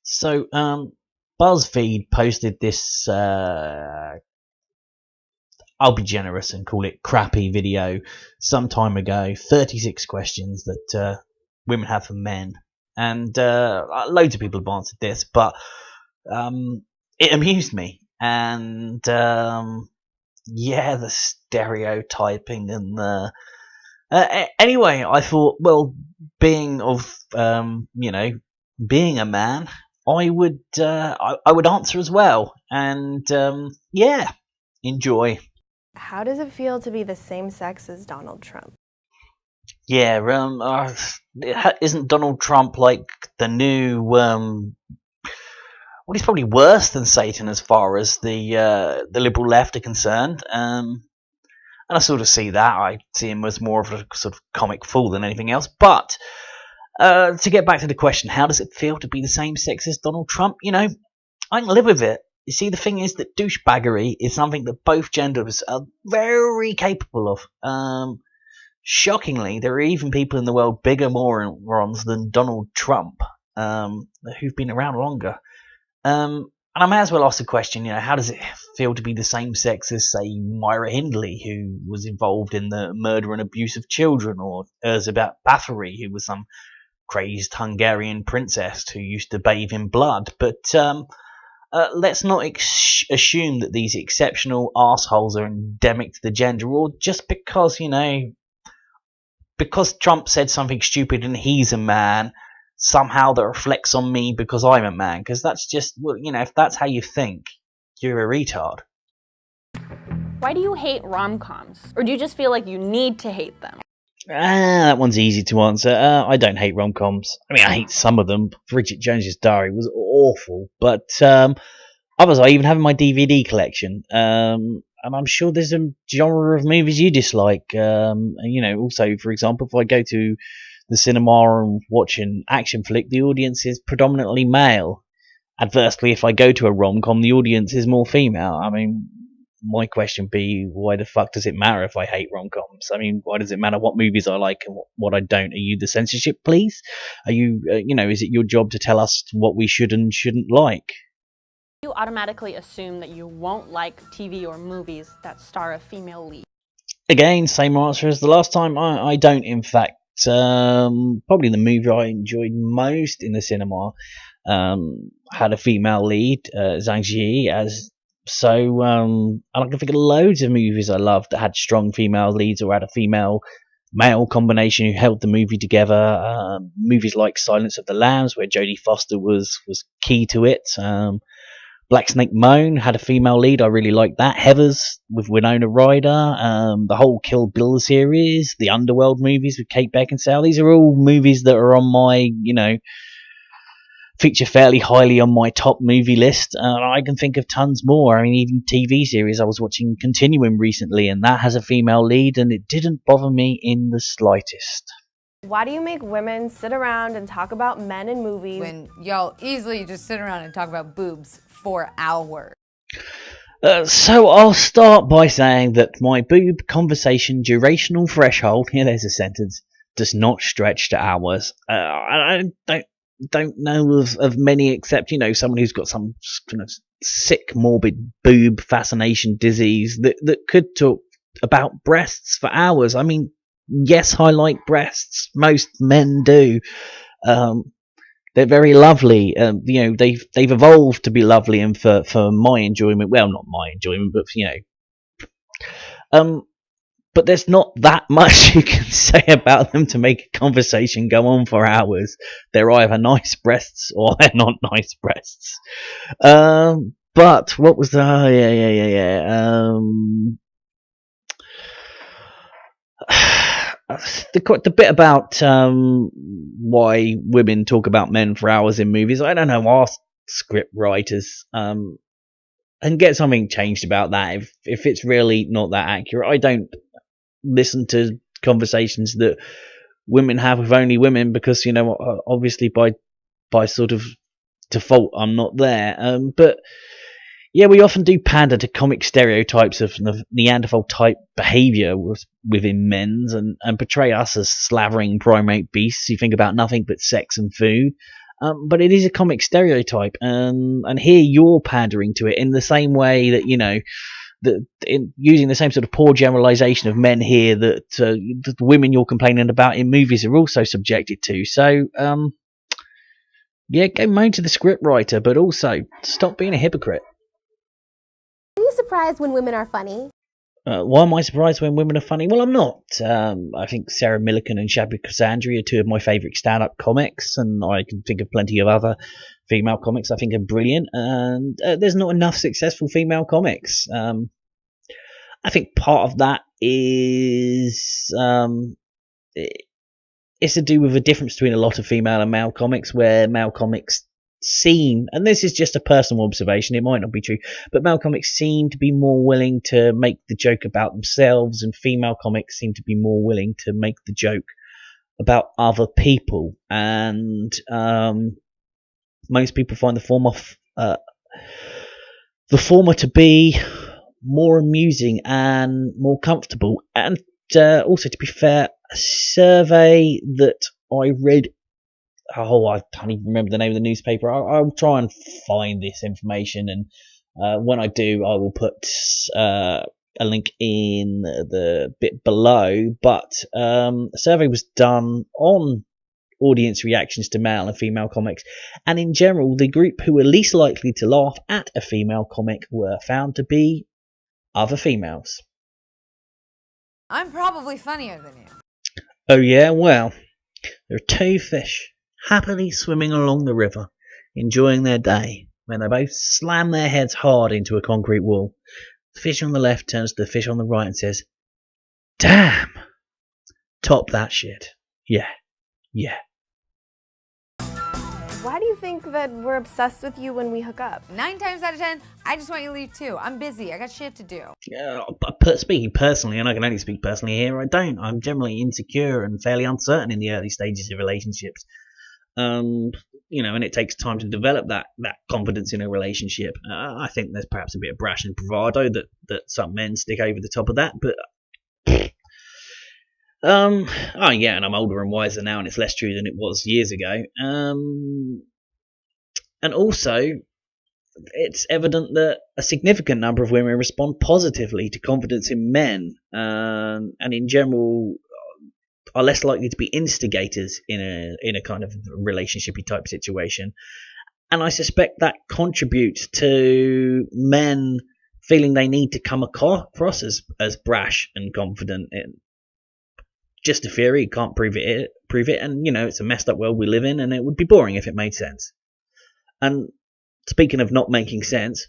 So, BuzzFeed posted this, I'll be generous and call it crappy video some time ago. 36 questions that women have for men. And loads of people have answered this, but it amused me. And yeah, the stereotyping and the. Anyway, I thought, well, being being a man, I would answer as well, and yeah, enjoy. How does it feel to be the same sex as Donald Trump? Yeah, isn't Donald Trump like the new well, he's probably worse than Satan as far as the liberal left are concerned. And I sort of see that. I see him as more of a sort of comic fool than anything else. But to get back to the question, how does it feel to be the same sex as Donald Trump? I can live with it. You see, the thing is that douchebaggery is something that both genders are very capable of. Shockingly, there are even people in the world bigger morons than Donald Trump, who've been around longer. And I may as well ask the question, how does it feel to be the same sex as, say, Myra Hindley, who was involved in the murder and abuse of children, or Erzsébet Bathory, who was some crazed Hungarian princess who used to bathe in blood? But let's not assume that these exceptional assholes are endemic to the gender, or just because Trump said something stupid and he's a man, somehow that reflects on me because I'm a man. Because that's just, well, if that's how you think, you're a retard. Why do you hate rom-coms? Or do you just feel like you need to hate them? That one's easy to answer. I don't hate rom-coms. I mean, I hate some of them. Bridget Jones's Diary was awful, but others I even have in my DVD collection. And I'm sure there's a genre of movies you dislike. Also, for example, if I go to the cinema and watch an action flick, the audience is predominantly male. Adversely, if I go to a rom-com, the audience is more female. I mean, my question be, why the fuck does it matter if I hate rom-coms? I mean, why does it matter what movies I like and what I don't? Are you the censorship police? Are you, is it your job to tell us what we should and shouldn't like? You automatically assume that you won't like TV or movies that star a female lead. Again, same answer as the last time. I don't, in fact. Probably the movie I enjoyed most in the cinema had a female lead, Zhang Ji, and I can think of loads of movies I loved that had strong female leads or had a female male combination who held the movie together. Movies like Silence of the Lambs, where Jodie Foster was key to it. Black Snake Moan had a female lead. I really liked that. Heathers with Winona Ryder. The whole Kill Bill series. The Underworld movies with Kate Beckinsale. These are all movies that are on my, feature fairly highly on my top movie list. I can think of tons more. I mean, even TV series. I was watching Continuum recently, and that has a female lead, and it didn't bother me in the slightest. Why do you make women sit around and talk about men in movies when y'all easily just sit around and talk about boobs for hours? So I'll start by saying that my boob conversation durational threshold, here there's a sentence, does not stretch to hours. I don't know of many except, someone who's got some kind of sick, morbid boob fascination disease that could talk about breasts for hours. I mean, yes, I like breasts. Most men do. They're very lovely. They've evolved to be lovely, and for my enjoyment. Well, not my enjoyment, but but there's not that much you can say about them to make a conversation go on for hours. They're either nice breasts or they're not nice breasts. But what was the? The bit about why women talk about men for hours in movies, I don't know, ask script writers and get something changed about that if it's really not that accurate. I don't listen to conversations that women have with only women because, obviously by sort of default I'm not there. But yeah, we often do pander to comic stereotypes of Neanderthal type behaviour within men's and portray us as slavering primate beasts who think about nothing but sex and food. but it is a comic stereotype, and here you're pandering to it in the same way that, you know, using the same sort of poor generalization of men here that the women you're complaining about in movies are also subjected to. So, yeah, go moan to the scriptwriter, but also stop being a hypocrite. Are you surprised when women are funny? Why am I surprised when women are funny? Well, I'm not. I think Sarah Millican and Shabby Cassandra are two of my favourite stand-up comics, and I can think of plenty of other female comics I think are brilliant, and there's not enough successful female comics. I think part of that is it's to do with the difference between a lot of female and male comics, where male comics seem, and this is just a personal observation, it might not be true, but male comics seem to be more willing to make the joke about themselves, and female comics seem to be more willing to make the joke about other people. And most people find the former to be more amusing and more comfortable. And also, to be fair, a survey that I read, I can't even remember the name of the newspaper. I'll try and find this information, and when I do, I will put a link in the bit below. But a survey was done on audience reactions to male and female comics, and in general, the group who were least likely to laugh at a female comic were found to be other females. I'm probably funnier than you. Oh yeah, well, there are two fish happily swimming along the river, enjoying their day, when they both slam their heads hard into a concrete wall. The fish on the left turns to the fish on the right and says, "Damn! Top that shit. Yeah. Why do you think that we're obsessed with you when we hook up? 9 times out of 10, I just want you to leave too. I'm busy. I got shit to do. But speaking personally, and I can only speak personally here, I don't. I'm generally insecure and fairly uncertain in the early stages of relationships. You know, and it takes time to develop that confidence in a relationship. I think there's perhaps a bit of brash and bravado that some men stick over the top of that, but oh yeah, and I'm older and wiser now, and it's less true than it was years ago. And also, it's evident that a significant number of women respond positively to confidence in men, and in general are less likely to be instigators in a kind of relationshipy type situation. And I suspect that contributes to men feeling they need to come across as brash and confident. Just a theory, can't prove it, and you know, it's a messed up world we live in, and it would be boring if it made sense. And speaking of not making sense,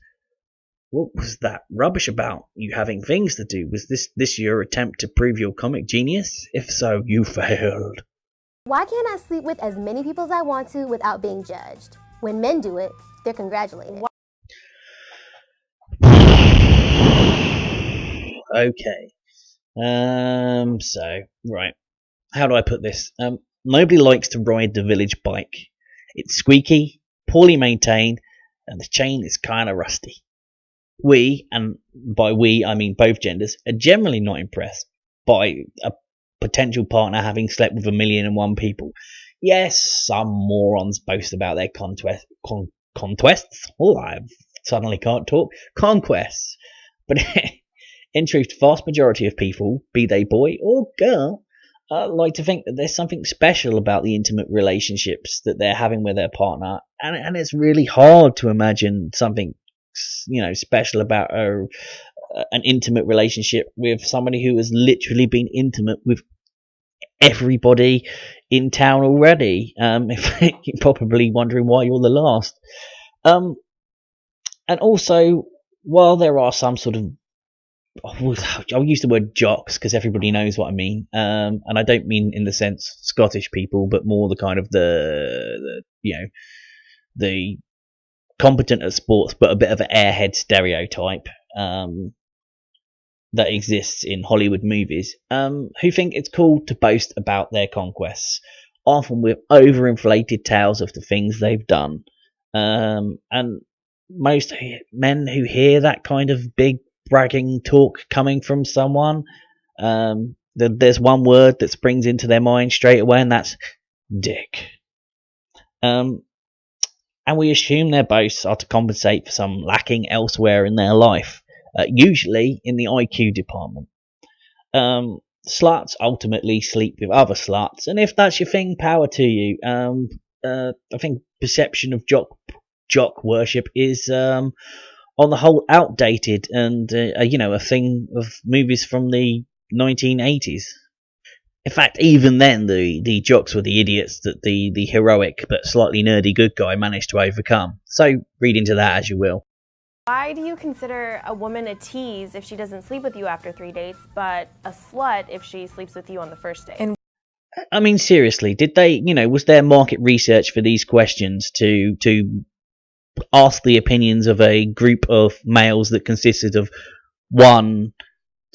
what was that rubbish about you having things to do? Was this your attempt to prove your comic genius? If so, you failed. Why can't I sleep with as many people as I want to without being judged? When men do it, they're congratulated. Okay. So, right. How do I put this? Nobody likes to ride the village bike. It's squeaky, poorly maintained, and the chain is kind of rusty. We, and by we I mean both genders, are generally not impressed by a potential partner having slept with 1,000,001 people. Yes, some morons boast about their conquests. Oh, I suddenly can't talk. Conquests. But in truth, the vast majority of people, be they boy or girl, like to think that there's something special about the intimate relationships that they're having with their partner, and it's really hard to imagine something, you know, special about an intimate relationship with somebody who has literally been intimate with everybody in town already. If you're probably wondering why you're the last. And also, while there are some sort of, I'll use the word jocks because everybody knows what I mean, and I don't mean in the sense Scottish people, but more the kind of the competent at sports but a bit of an airhead stereotype that exists in Hollywood movies, who think it's cool to boast about their conquests, often with overinflated tales of the things they've done. And most men who hear that kind of big bragging talk coming from someone, there's one word that springs into their mind straight away, and that's dick. and we assume their boasts are to compensate for some lacking elsewhere in their life, usually in the IQ department. Sluts ultimately sleep with other sluts, and if that's your thing, power to you. I think perception of jock worship is on the whole outdated and a thing of movies from the 1980s. In fact, even then, the jocks were the idiots that the heroic but slightly nerdy good guy managed to overcome. So read into that as you will. Why do you consider a woman a tease if she doesn't sleep with you after 3 dates, but a slut if she sleeps with you on the first date? I mean, seriously, did they, was there market research for these questions to ask the opinions of a group of males that consisted of one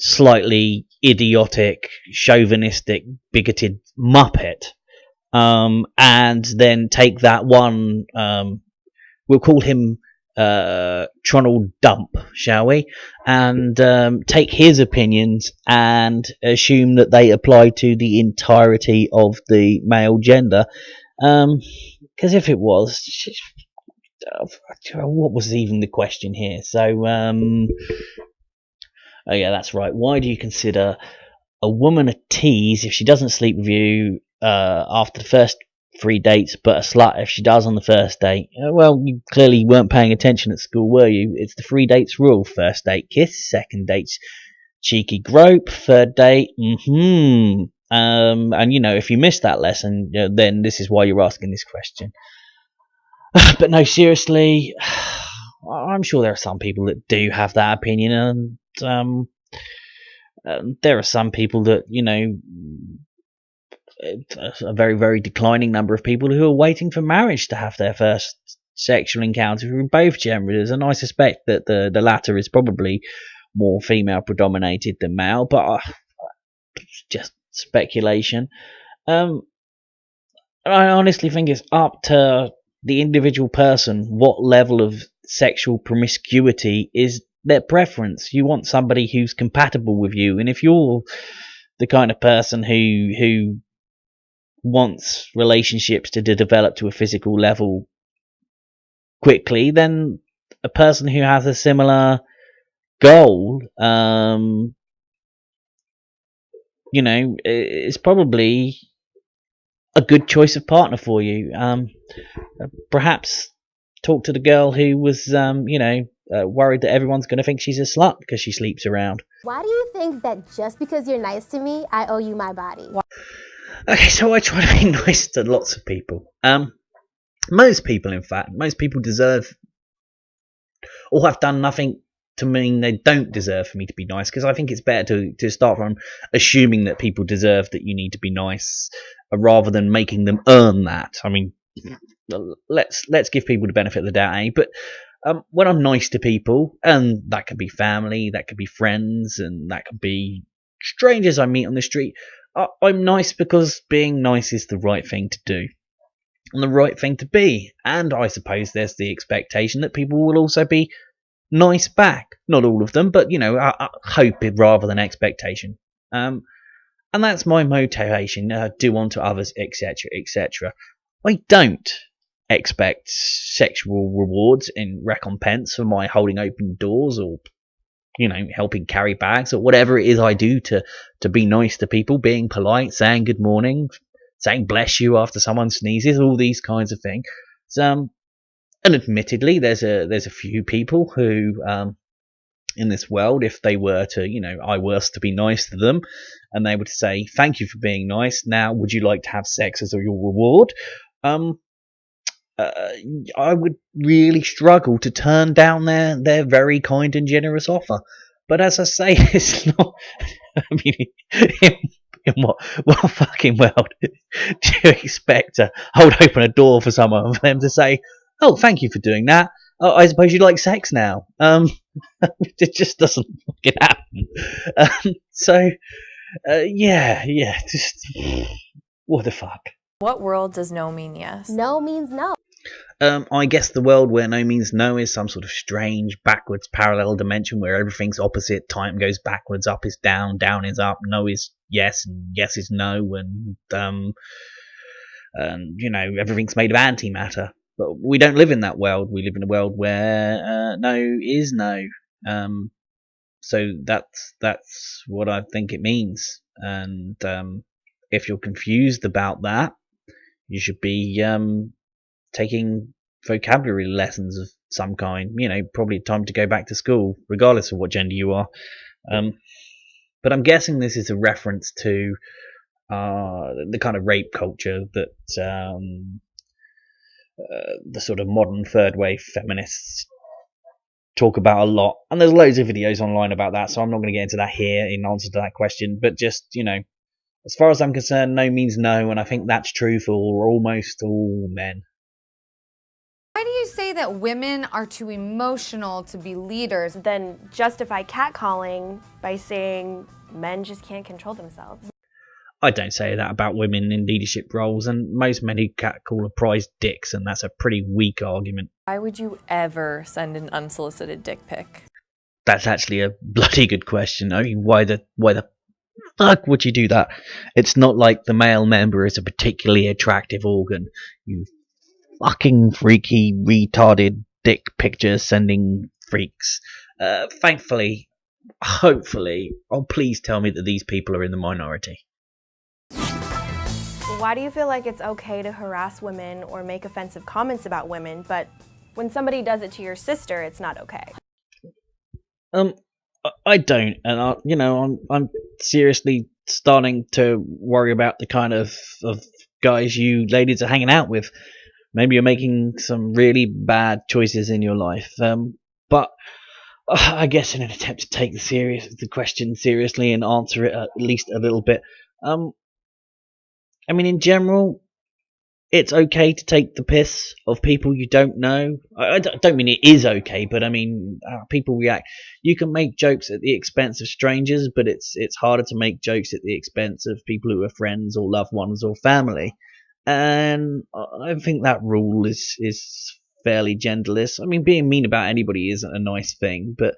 slightly idiotic, chauvinistic, bigoted muppet, and then take that one, we'll call him Tronald Dump, shall we? And take his opinions and assume that they apply to the entirety of the male gender. Because if it was, what was even the question here? So, oh yeah, that's right. Why do you consider a woman a tease if she doesn't sleep with you after the first 3 dates, but a slut if she does on the first date? Well, you clearly weren't paying attention at school, were you? It's the 3 dates rule. First date, kiss. Second date, cheeky grope. Third date, and if you missed that lesson, then this is why you're asking this question. But no, seriously, I'm sure there are some people that do have that opinion, and there are some people that, a very, very declining number of people who are waiting for marriage to have their first sexual encounter with both genders, and I suspect that the latter is probably more female predominated than male, but it's just speculation. I honestly think it's up to the individual person what level of sexual promiscuity is their preference. You want somebody who's compatible with you, and if you're the kind of person who wants relationships to develop to a physical level quickly, then a person who has a similar goal, is probably a good choice of partner for you. Perhaps talk to the girl who was, worried that everyone's going to think she's a slut because she sleeps around. Why do you think that just because you're nice to me, I owe you my body? Okay, so I try to be nice to lots of people. Most people, in fact, deserve or have done nothing to mean they don't deserve for me to be nice, because I think it's better to start from assuming that people deserve that you need to be nice rather than making them earn that. I mean, let's give people the benefit of the doubt, eh? But when I'm nice to people, and that could be family, that could be friends, and that could be strangers I meet on the street, I'm nice because being nice is the right thing to do and the right thing to be. And I suppose there's the expectation that people will also be nice back. Not all of them, but I hope it rather than expectation. And that's my motivation. Do unto others, etc., etc. I don't expect sexual rewards in recompense for my holding open doors or helping carry bags or whatever it is I do to be nice to people, being polite, saying good morning, saying bless you after someone sneezes, all these kinds of things. And admittedly, there's a few people who in this world, if they were to, I was to be nice to them, and they would say, thank you for being nice, now would you like to have sex as your reward? I would really struggle to turn down their very kind and generous offer. But as I say, it's not. I mean, in what fucking world do you expect to hold open a door for someone and for them to say, "Oh, thank you for doing that. Oh, I suppose you like sex now." It just doesn't fucking happen. Yeah, just what the fuck. What world does no mean yes? No means no. I guess the world where no means no is some sort of strange backwards parallel dimension where everything's opposite, time goes backwards, up is down, down is up, no is yes, and yes is no, and everything's made of antimatter. But we don't live in that world. We live in a world where no is no. So that's what I think it means. And if you're confused about that, you should be taking vocabulary lessons of some kind. Probably time to go back to school, regardless of what gender you are. But I'm guessing this is a reference to the kind of rape culture that the sort of modern third wave feminists talk about a lot. And there's loads of videos online about that, so I'm not going to get into that here in answer to that question. But just, as far as I'm concerned, no means no, and I think that's true for almost all men. Why do you say that women are too emotional to be leaders? Then justify catcalling by saying men just can't control themselves. I don't say that about women in leadership roles, and most men who catcall are prized dicks, and that's a pretty weak argument. Why would you ever send an unsolicited dick pic? That's actually a bloody good question. I mean, why the fuck would you do that? It's not like the male member is a particularly attractive organ. You fucking freaky, retarded dick picture sending freaks. Thankfully, hopefully, please tell me that these people are in the minority. Why do you feel like it's okay to harass women or make offensive comments about women, but when somebody does it to your sister, it's not okay? I don't, and I'm seriously starting to worry about the kind of guys you ladies are hanging out with. Maybe you're making some really bad choices in your life. But I guess in an attempt to take the question seriously and answer it at least a little bit, I mean, in general, it's okay to take the piss of people you don't know. I don't mean it is okay, but I mean, people react. You can make jokes at the expense of strangers, but it's harder to make jokes at the expense of people who are friends or loved ones or family. And I think that rule is fairly genderless. I mean, being mean about anybody isn't a nice thing, but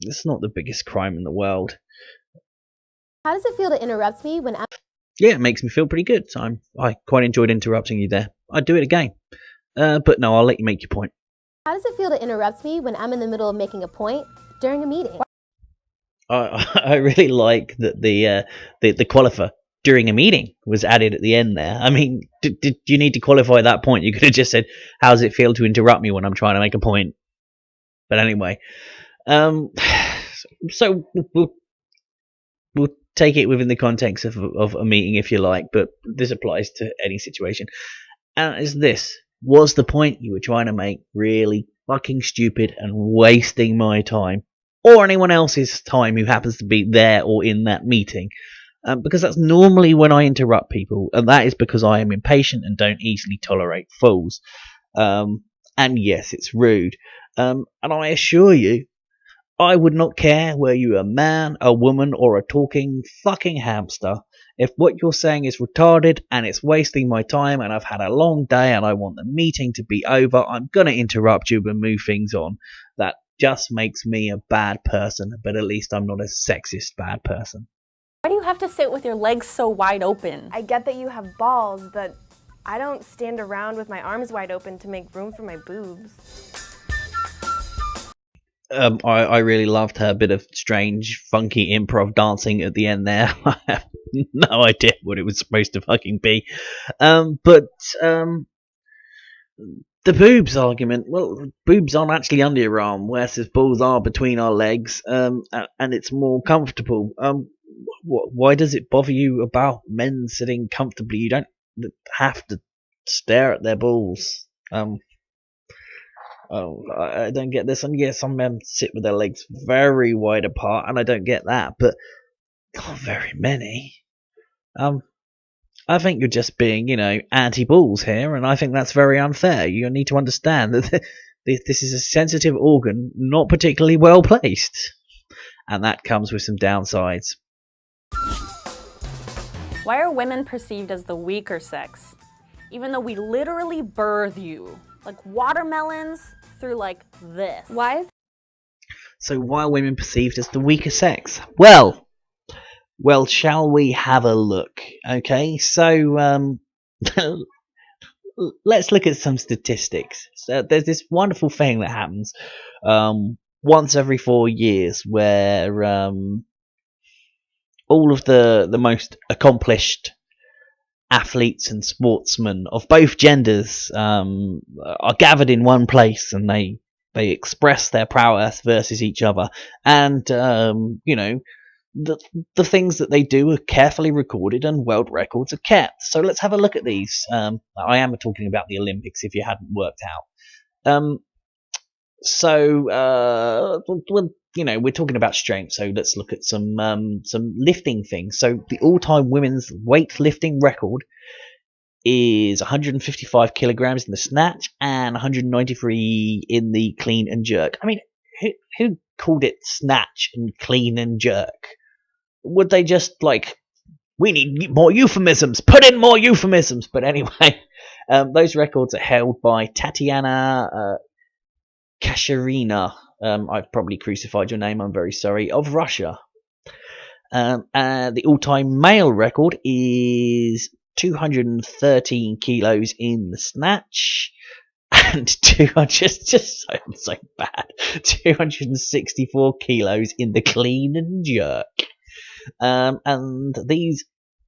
it's not the biggest crime in the world. How does it feel to interrupt me when I'm... Yeah, it makes me feel pretty good. So I quite enjoyed interrupting you there. I'd do it again. But no, I'll let you make your point. How does it feel to interrupt me when I'm in the middle of making a point during a meeting? I really like that the qualifier during a meeting was added at the end there. I mean, did you need to qualify that point? You could have just said, how does it feel to interrupt me when I'm trying to make a point? But anyway, so we'll take it within the context of a meeting if you like, but this applies to any situation. And is this, was the point you were trying to make really fucking stupid and wasting my time or anyone else's time who happens to be there or in that meeting? Because that's normally when I interrupt people, and that is because I am impatient and don't easily tolerate fools. And yes, it's rude. And I assure you, I would not care whether you're a man, a woman, or a talking fucking hamster. If what you're saying is retarded and it's wasting my time and I've had a long day and I want the meeting to be over, I'm going to interrupt you and move things on. That just makes me a bad person, but at least I'm not a sexist bad person. Why do you have to sit with your legs so wide open? I get that you have balls, but I don't stand around with my arms wide open to make room for my boobs. I really loved her bit of strange, funky improv dancing at the end there. I have no idea what it was supposed to fucking be. But the boobs argument, well, boobs aren't actually under your arm, whereas balls are between our legs, and it's more comfortable. Why does it bother you about men sitting comfortably? You don't have to stare at their balls. I don't get this. And yeah, some men sit with their legs very wide apart, and I don't get that, but not very many. I think you're just being, anti-balls here, and I think that's very unfair. You need to understand that this is a sensitive organ, not particularly well placed, and that comes with some downsides. Why are women perceived as the weaker sex, even though we literally birth you? Like watermelons through like this. Why is So why are women perceived as the weaker sex? Well, shall we have a look? Okay, so let's look at some statistics. So there's this wonderful thing that happens once every 4 years where all of the most accomplished athletes and sportsmen of both genders are gathered in one place, and they express their prowess versus each other. And the things that they do are carefully recorded, and world records are kept. So let's have a look at these. I am talking about the Olympics, if you hadn't worked out. We're talking about strength, so let's look at some lifting things. So the all-time women's weightlifting record is 155 kilograms in the snatch and 193 in the clean and jerk. I mean, who called it snatch and clean and jerk? Would they just we need more euphemisms, put in more euphemisms? But anyway, those records are held by Tatiana Kasharina. I've probably crucified your name, I'm very sorry, of Russia. The all-time male record is 213 kilos in the snatch and 264 kilos in the clean and jerk. And these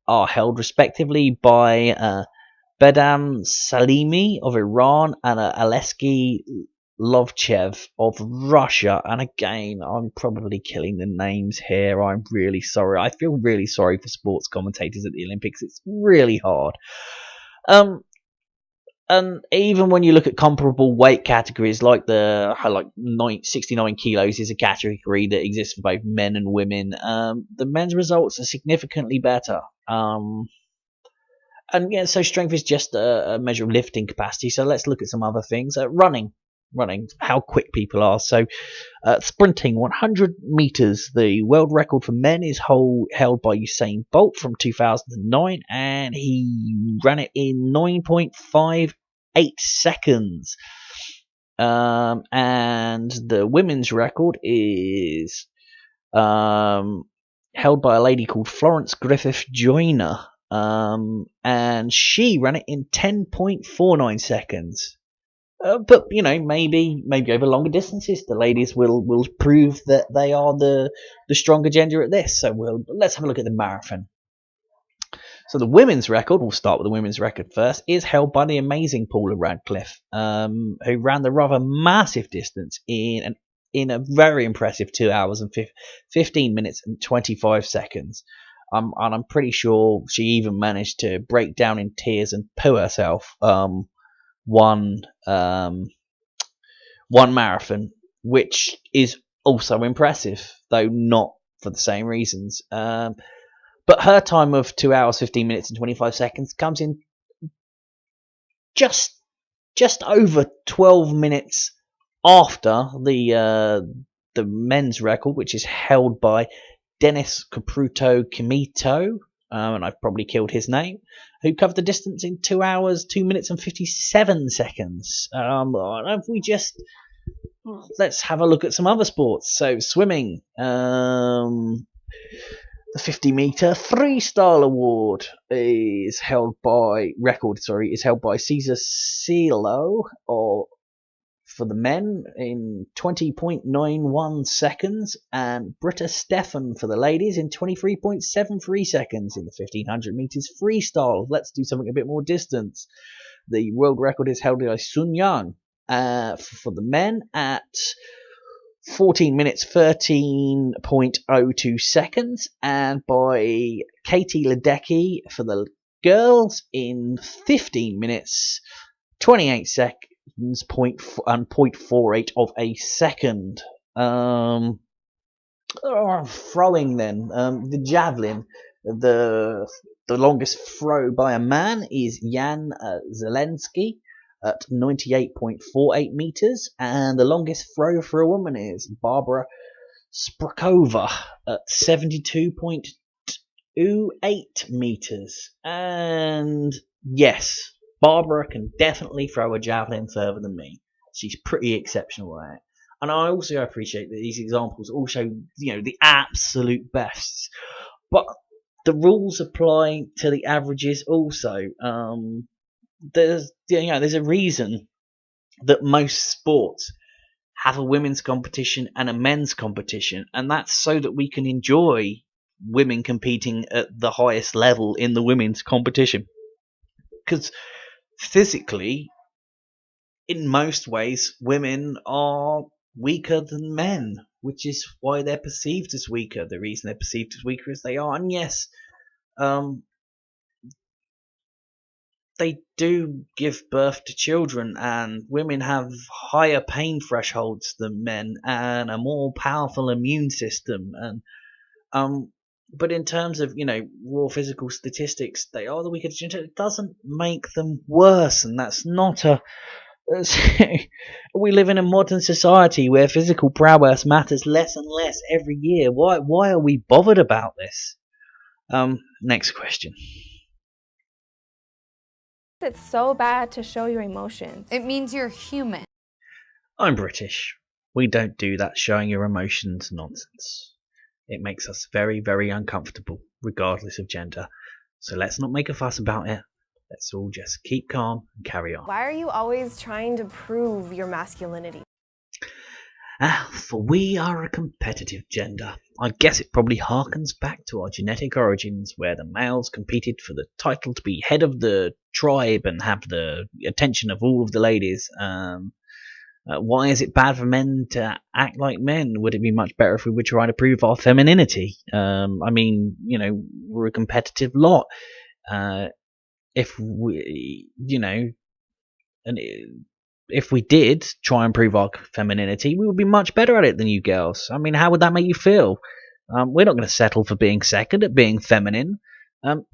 are held respectively by Bedam Salimi of Iran and Aleksey Lovchev of Russia. And again, I'm probably killing the names here. I'm really sorry. I feel really sorry for sports commentators at the Olympics. It's really hard. And even when you look at comparable weight categories, like 69 kilos is a category that exists for both men and women. The men's results are significantly better. And yeah, so strength is just a measure of lifting capacity. So let's look at some other things. Running, how quick people are. So sprinting, 100 meters. The world record for men is held by Usain Bolt from 2009, and he ran it in 9.58 seconds. And the women's record is held by a lady called Florence Griffith Joyner, and she ran it in 10.49 seconds. But maybe over longer distances, the ladies will prove that they are the stronger gender at this. So let's have a look at the marathon. So the women's record, we'll start with the women's record first, is held by the amazing Paula Radcliffe, who ran the rather massive distance in a very impressive 2 hours and 15 minutes and 25 seconds. And I'm pretty sure she even managed to break down in tears and poo herself. One marathon, which is also impressive, though not for the same reasons. But her time of 2 hours, 15 minutes and 25 seconds comes in just over 12 minutes after the men's record, which is held by Dennis Caputo Kimito, and I've probably killed his name, who covered the distance in 2 hours, 2 minutes and 57 seconds. Let's have a look at some other sports. So swimming, the 50-meter freestyle award is held by Cesar Cielo for the men in 20.91 seconds, and Britta Steffen for the ladies in 23.73 seconds in the 1500 meters freestyle. Let's do something a bit more distance. The world record is held by Sun Yang for the men at 14 minutes 13.02 seconds, and by Katie Ledecky for the girls in 15 minutes 28 seconds. 0.48 of a second. Throwing then, the javelin, the longest throw by a man is Jan Zelensky at 98.48 meters, and the longest throw for a woman is Barbara Sprakova at 72.28 meters. And yes, Barbara can definitely throw a javelin further than me. She's pretty exceptional at it. And I also appreciate that these examples all show, the absolute bests. But the rules apply to the averages also. there's a reason that most sports have a women's competition and a men's competition, and that's so that we can enjoy women competing at the highest level in the women's competition. Because physically, in most ways, women are weaker than men, which is why they're perceived as weaker. The reason they're perceived as weaker is they are, and yes, um, they do give birth to children, and women have higher pain thresholds than men and a more powerful immune system. And but in terms of raw physical statistics, they are the weaker gender. It doesn't make them worse, and that's not a. We live in a modern society where physical prowess matters less and less every year. Why are we bothered about this? Next question. It's so bad to show your emotions. It means you're human. I'm British. We don't do that showing your emotions nonsense. It makes us very, very uncomfortable, regardless of gender. So let's not make a fuss about it. Let's all just keep calm and carry on. Why are you always trying to prove your masculinity? For we are a competitive gender. I guess it probably harkens back to our genetic origins, where the males competed for the title to be head of the tribe and have the attention of all of the ladies. Why is it bad for men to act like men? Would it be much better if we were trying to prove our femininity? We're a competitive lot. If we, and if we did try and prove our femininity, we would be much better at it than you girls. I mean, how would that make you feel? We're not going to settle for being second at being feminine.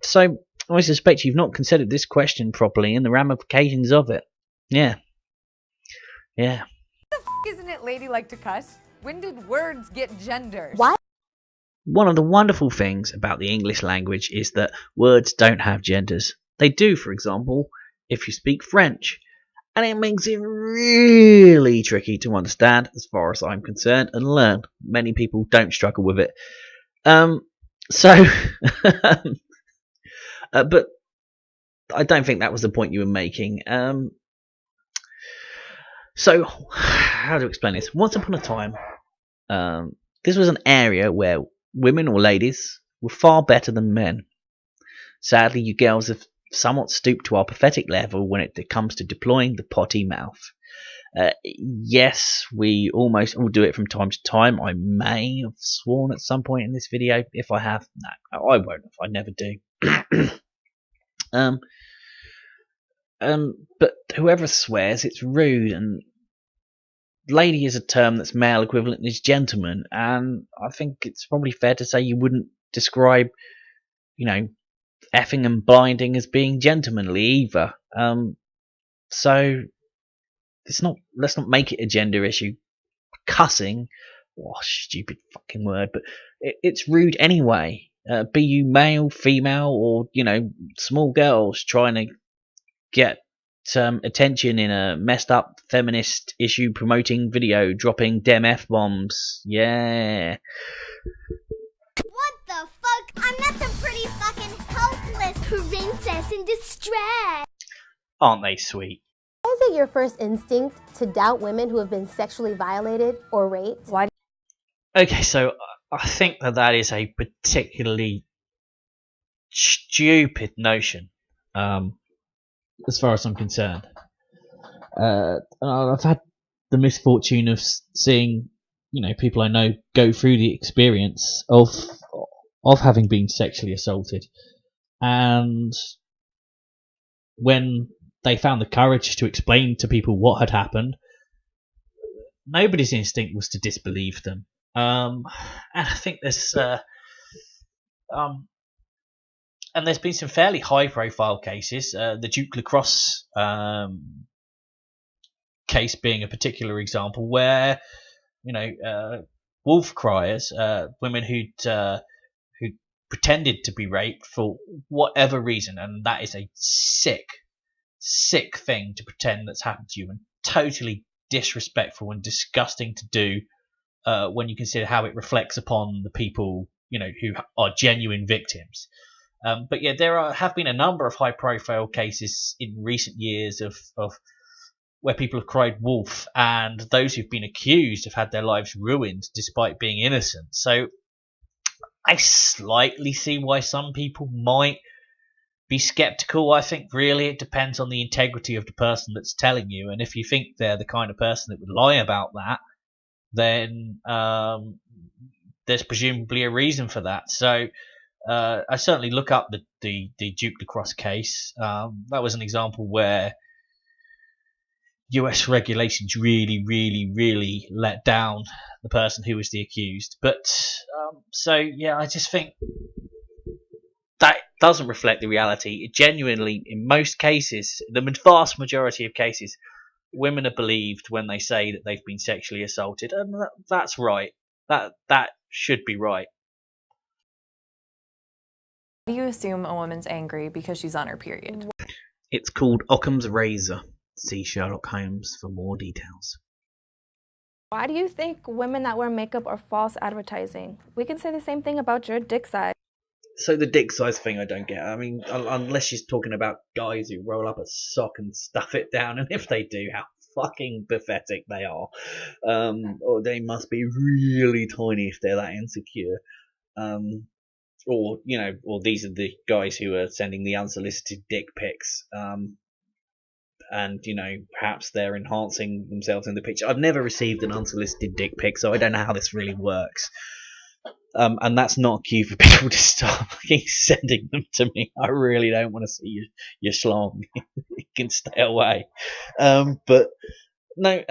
So I suspect you've not considered this question properly and the ramifications of it. Yeah. Isn't it ladylike to cuss? When did words get genders? Why? One of the wonderful things about the English language is that words don't have genders. They do, for example, if you speak French. And it makes it really tricky to understand, as far as I'm concerned, and learn. Many people don't struggle with it. But I don't think that was the point you were making. So, how to explain this? Once upon a time, this was an area where women or ladies were far better than men. Sadly, you girls have somewhat stooped to our pathetic level when it comes to deploying the potty mouth. Yes, we almost all do it from time to time. I may have sworn at some point in this video. If I have, no, I won't. I never do. But whoever swears, it's rude, and lady is a term that's male equivalent is gentleman, and I think it's probably fair to say you wouldn't describe, effing and blinding as being gentlemanly either. So let's not make it a gender issue. Cussing, stupid fucking word, but it's rude anyway. Be you male, female, or small girls trying to get attention in a messed up feminist issue promoting video, dropping dem F-bombs. Yeah. What the fuck? I'm not some pretty fucking helpless princess in distress. Aren't they sweet? Why is it your first instinct to doubt women who have been sexually violated or raped? Why? Okay, so I think that is a particularly stupid notion, as far as I'm concerned. I've had the misfortune of seeing, people I know go through the experience of having been sexually assaulted, and when they found the courage to explain to people what had happened, nobody's instinct was to disbelieve them. And I think there's been some fairly high-profile cases. The Duke Lacrosse case being a particular example, where wolf criers, women who pretended to be raped for whatever reason, and that is a sick thing to pretend that's happened to you, and totally disrespectful and disgusting to do when you consider how it reflects upon the people who are genuine victims. But yeah, have been a number of high-profile cases in recent years of where people have cried wolf, and those who've been accused have had their lives ruined despite being innocent. So I slightly see why some people might be skeptical. I think really it depends on the integrity of the person that's telling you, and if you think they're the kind of person that would lie about that, then there's presumably a reason for that. So I certainly look up the Duke Lacrosse case. That was an example where US regulations really let down the person who was the accused. But so yeah, I just think that doesn't reflect the reality. It genuinely, in most cases, the vast majority of cases, women are believed when they say that they've been sexually assaulted, and that's right. That should be right. How do you assume a woman's angry because she's on her period? It's called Occam's razor. See Sherlock Holmes for more details. Why do you think women that wear makeup are false advertising? We can say the same thing about your dick size. So the dick size thing I don't get. I mean, unless she's talking about guys who roll up a sock and stuff it down, and if they do, how fucking pathetic they are. Or they must be really tiny if they're that insecure. Or these are the guys who are sending the unsolicited dick pics. And perhaps they're enhancing themselves in the picture. I've never received an unsolicited dick pic, so I don't know how this really works. And that's not a cue for people to start sending them to me. I really don't want to see your schlong. You can stay away. But no,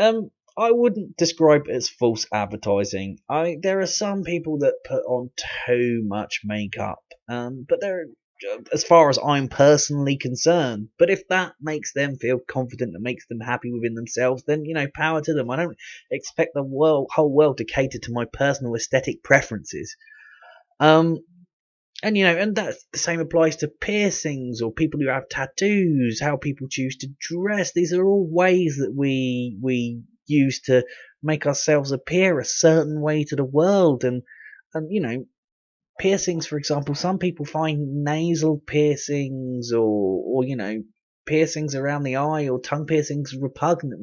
I wouldn't describe it as false advertising. There are some people that put on too much makeup, but they're, as far as I'm personally concerned. But if that makes them feel confident, that makes them happy within themselves, then power to them. I don't expect the whole world to cater to my personal aesthetic preferences. And that the same applies to piercings or people who have tattoos, how people choose to dress. These are all ways that we use to make ourselves appear a certain way to the world. And piercings, for example, some people find nasal piercings or piercings around the eye or tongue piercings repellent,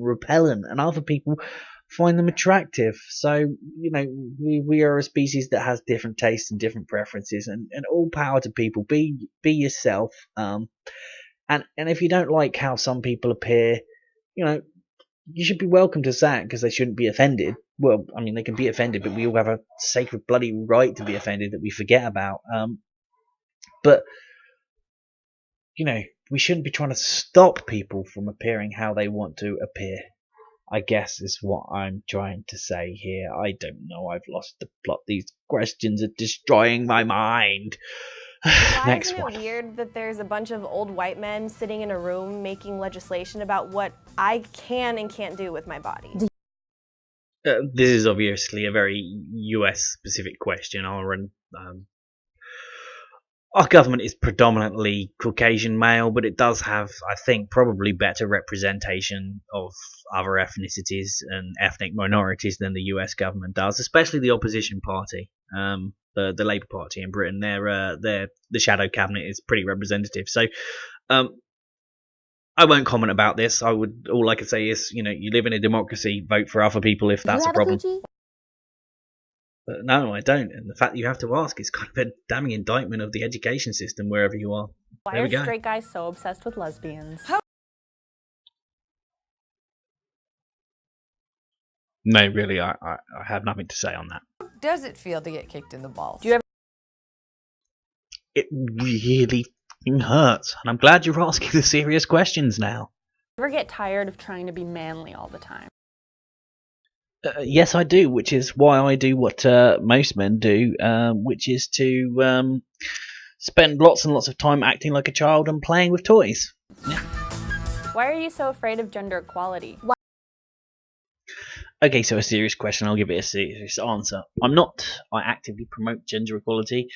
and other people find them attractive. So we are a species that has different tastes and different preferences, and all power to people. Be yourself. And if you don't like how some people appear, you should be welcome to that, because they shouldn't be offended. Well, I mean, they can be offended, but we all have a sacred bloody right to be offended that we forget about. But we shouldn't be trying to stop people from appearing how they want to appear, I guess, is what I'm trying to say here. I don't know. I've lost the plot. These questions are destroying my mind. Why isn't it weird that there's a bunch of old white men sitting in a room making legislation about what I can and can't do with my body? This is obviously a very US-specific question. Our government is predominantly Caucasian male, but it does have, I think, probably better representation of other ethnicities and ethnic minorities than the US government does, especially the opposition party, the Labour Party in Britain. The shadow cabinet is pretty representative. So I won't comment about this. All I can say is, you live in a democracy, vote for other people if that's a problem. But no, I don't. And the fact that you have to ask is kind of a damning indictment of the education system wherever you are. Why are straight guys so obsessed with lesbians? No, really, I have nothing to say on that. How does it feel to get kicked in the balls? It really hurts, and I'm glad you're asking the serious questions now. Ever get tired of trying to be manly all the time? Yes, I do, which is why I do what most men do, which is to spend lots and lots of time acting like a child and playing with toys. Yeah. Why are you so afraid of gender equality? Okay, so a serious question. I'll give it a serious answer. I actively promote gender equality,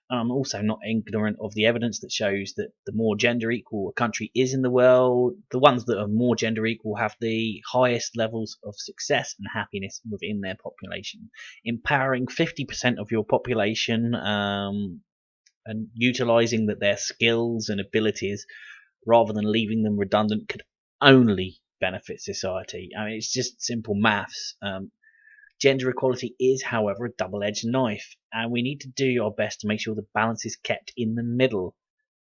and I'm also not ignorant of the evidence that shows that the more gender equal a country is in the world, the ones that are more gender equal have the highest levels of success and happiness within their population. Empowering 50% of your population and utilising their skills and abilities rather than leaving them redundant could only benefit society. I mean, it's just simple maths. Gender equality is, however, a double-edged knife, and we need to do our best to make sure the balance is kept in the middle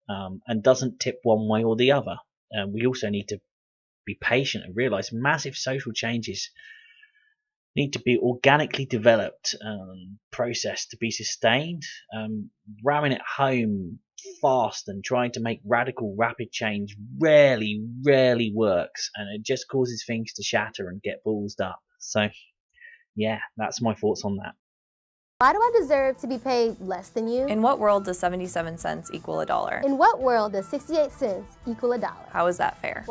and doesn't tip one way or the other. We also need to be patient and realise massive social changes need to be organically developed, processed to be sustained. Ramming it home fast and trying to make radical, rapid change rarely works, and it just causes things to shatter and get ballsed up. So, yeah, that's my thoughts on that. Why do I deserve to be paid less than you? In what world does 77 cents equal a dollar? In what world does 68 cents equal a dollar? How is that fair?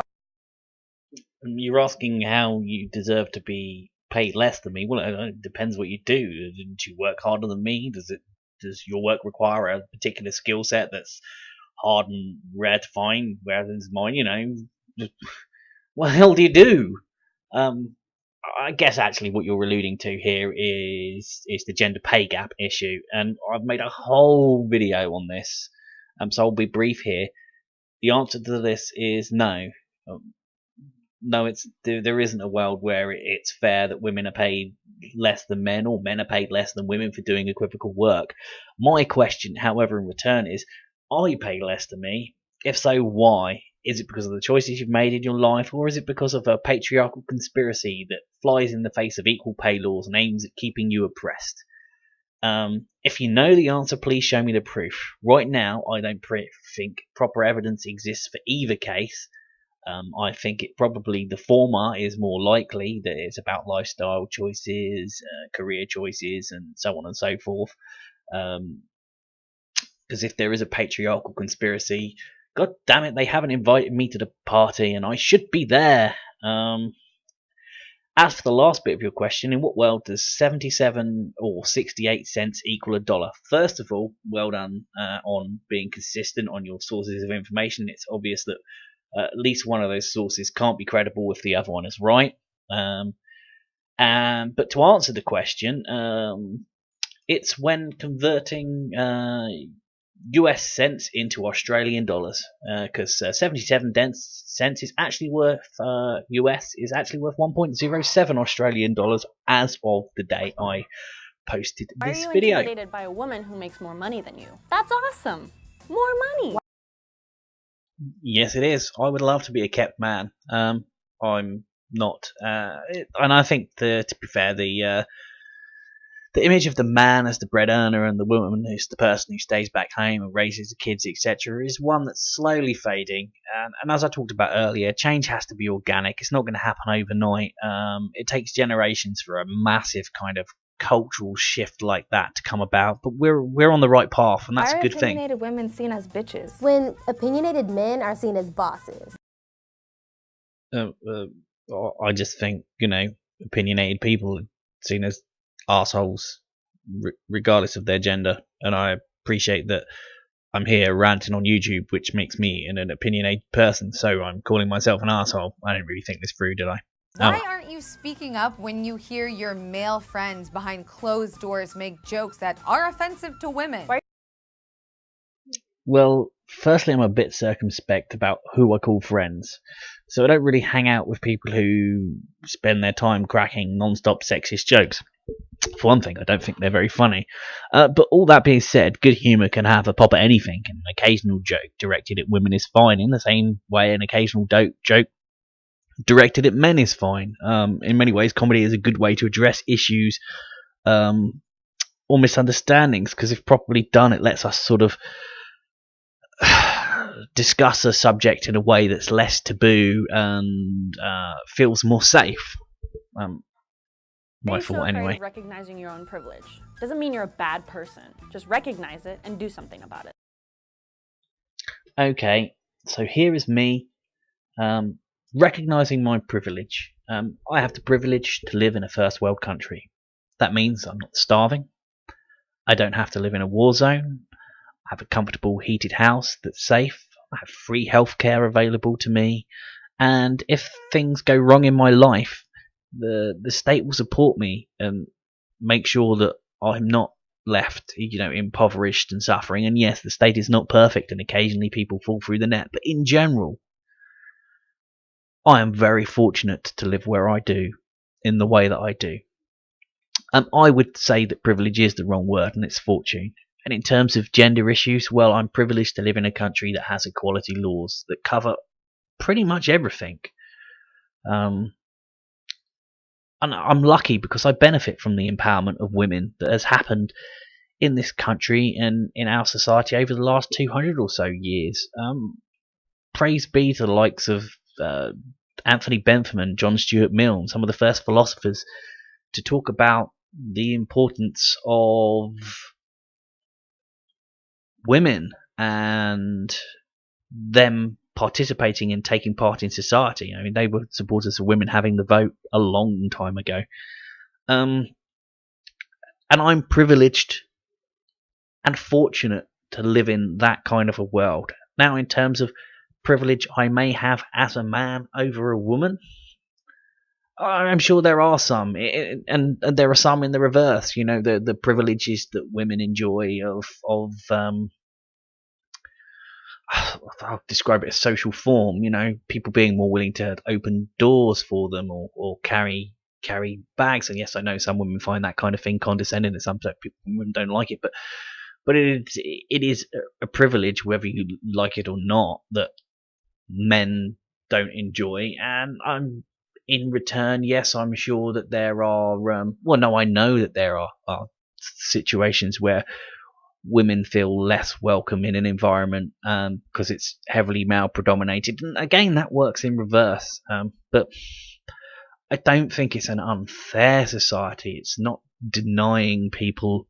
You're asking how you deserve to be paid less than me. Well, it depends what you do. Didn't you work harder than me? Does your work require a particular skill set that's hard and rare to find, whereas mine, what the hell do you do? I guess actually what you're alluding to here is the gender pay gap issue, and I've made a whole video on this, so I'll be brief here. The answer to this is no. No, there isn't a world where it's fair that women are paid less than men, or men are paid less than women for doing equivocal work. My question, however, in return is, are you paid less than me? If so, why? Is it because of the choices you've made in your life, or is it because of a patriarchal conspiracy that flies in the face of equal pay laws and aims at keeping you oppressed? If you know the answer, please show me the proof. Right now, I don't think proper evidence exists for either case. I think it probably the former is more likely, that it's about lifestyle choices, career choices, and so on and so forth. Because if there is a patriarchal conspiracy, God damn it, they haven't invited me to the party, and I should be there. As for the last bit of your question, in what world does 77 or 68 cents equal a dollar? First of all, well done on being consistent on your sources of information. It's obvious that at least one of those sources can't be credible if the other one is right. But to answer the question, it's when converting US cents into Australian dollars, because 77 cents is actually worth US is actually worth 1.07 Australian dollars as of the day I posted this Are you video. intimidated by a woman who makes more money than you? That's awesome. More money. Yes, it is. I would love to be a kept man. I'm not, and I think to be fair, the image of the man as the bread earner and the woman who's the person who stays back home and raises the kids, etc., is one that's slowly fading. And as I talked about earlier, change has to be organic. It's not going to happen overnight. It takes generations for a massive kind of cultural shift like that to come about, but we're on the right path, and that's a good thing. Why are opinionated women seen as bitches? When opinionated men are seen as bosses. I just think, opinionated people are seen as assholes regardless of their gender, and I appreciate that I'm here ranting on YouTube, which makes me an opinionated person, so I'm calling myself an asshole. I didn't really think this through, did I? Why aren't you speaking up when you hear your male friends behind closed doors make jokes that are offensive to women? Well, firstly, I'm a bit circumspect about who I call friends. So I don't really hang out with people who spend their time cracking non-stop sexist jokes. For one thing, I don't think they're very funny. But all that being said, good humour can have a pop at anything, and an occasional joke directed at women is fine, in the same way an occasional joke directed at men is fine. In many ways, comedy is a good way to address issues or misunderstandings, because if properly done, it lets us sort of discuss a subject in a way that's less taboo and feels more safe. My fault, anyway. Of recognizing your own privilege doesn't mean you're a bad person. Just recognize it and do something about it. Okay, so here is me recognizing my privilege. I have the privilege to live in a first world country. That means I'm not starving. I don't have to live in a war zone. I have a comfortable heated house that's safe. I have free healthcare available to me. And if things go wrong in my life, the state will support me and make sure that I'm not left, you know, impoverished and suffering. And yes, the state is not perfect, and occasionally people fall through the net. But in general, I am very fortunate to live where I do, in the way that I do. I would say that privilege is the wrong word, and it's fortune. And in terms of gender issues, well, I'm privileged to live in a country that has equality laws that cover pretty much everything. And I'm lucky because I benefit from the empowerment of women that has happened in this country and in our society over the last 200 or so years. Praise be to the likes of Anthony Bentham and John Stuart Mill, some of the first philosophers to talk about the importance of women and them participating and taking part in society. I mean, they were supporters of women having the vote a long time ago. And I'm privileged and fortunate to live in that kind of a world. Now, in terms of privilege I may have as a man over a woman, I'm sure there are some, and there are some in the reverse. You know, the privileges that women enjoy of I'll describe it as social form. You know, people being more willing to open doors for them or carry bags. And yes, I know some women find that kind of thing condescending, and some women don't like it, but it is a privilege, whether you like it or not, that men don't enjoy. And I'm in return, yes, I'm sure that there are I know that there are situations where women feel less welcome in an environment because it's heavily male predominated, and again that works in reverse. But I don't think it's an unfair society. It's not denying people,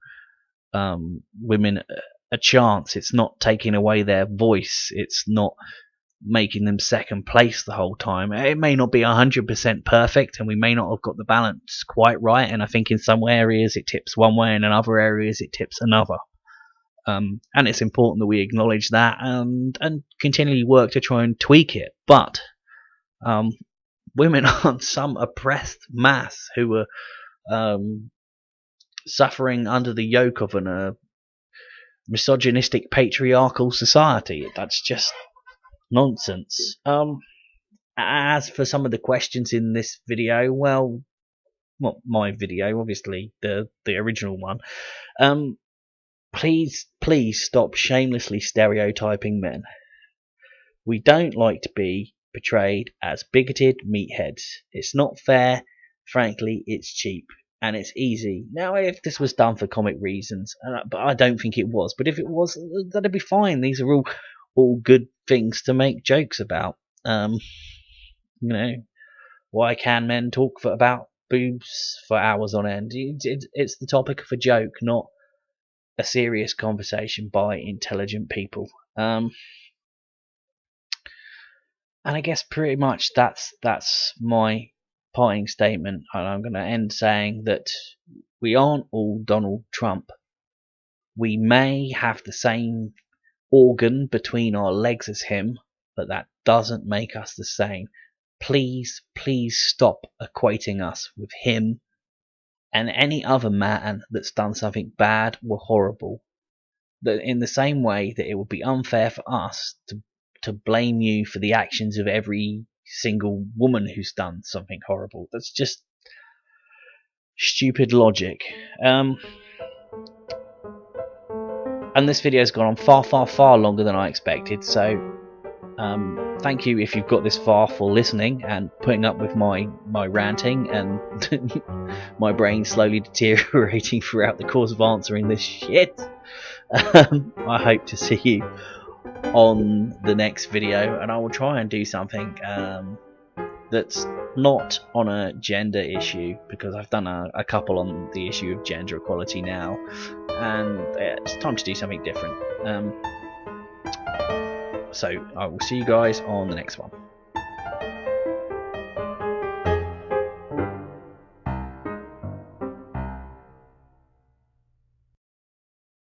women, a chance. It's not taking away their voice. It's not making them second place the whole time. It may not be 100% perfect, and we may not have got the balance quite right, and I think in some areas it tips one way and in other areas it tips another. And it's important that we acknowledge that and continually work to try and tweak it. But women aren't some oppressed mass who are suffering under the yoke of a misogynistic patriarchal society. That's just nonsense. As for some of the questions in this video, well, not my video, obviously, the original one. Please stop shamelessly stereotyping men. We don't like to be portrayed as bigoted meatheads. It's not fair. Frankly, it's cheap. And it's easy. Now, if this was done for comic reasons, but I don't think it was, but if it was, that'd be fine. These are all good things to make jokes about. You know, why can men talk about boobs for hours on end? It's the topic of a joke, not a serious conversation by intelligent people. And I guess pretty much that's my parting statement. And I'm going to end saying that we aren't all Donald Trump. We may have the same organ between our legs as him, but that doesn't make us the same. Please stop equating us with him and any other man that's done something bad or horrible. That in the same way that it would be unfair for us to blame you for the actions of every single woman who's done something horrible. That's just stupid logic. And this video has gone on far longer than I expected, so thank you if you've got this far for listening and putting up with my ranting and my brain slowly deteriorating throughout the course of answering this shit. I hope to see you on the next video, and I will try and do something that's not on a gender issue, because I've done a couple on the issue of gender equality now, and it's time to do something different. So I will see you guys on the next one.